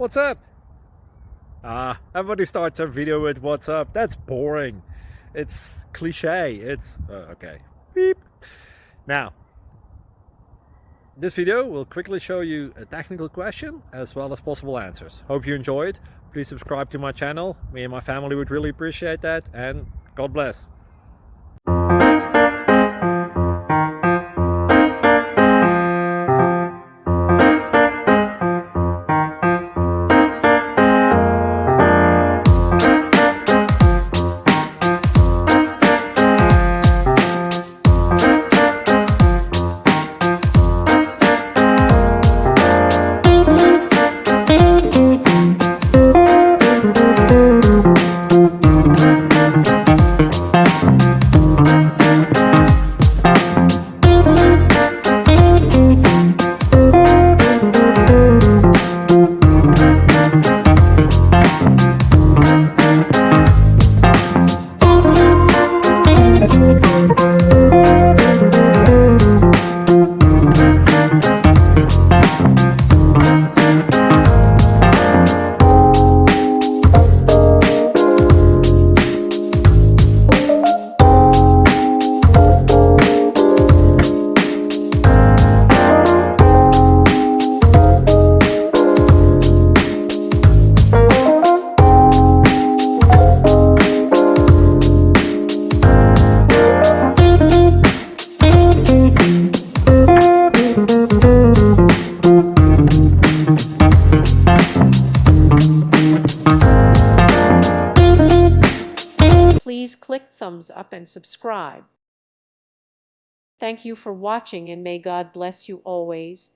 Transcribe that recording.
What's up? Everybody starts their video with what's up. That's boring. It's cliche. It's okay. Beep. Now, this video will quickly show you a technical question as well as possible answers. Hope you enjoy it. Please subscribe to my channel. Me and my family would really appreciate that, and God bless. Please click thumbs up and subscribe. Thank you for watching, and may God bless you always.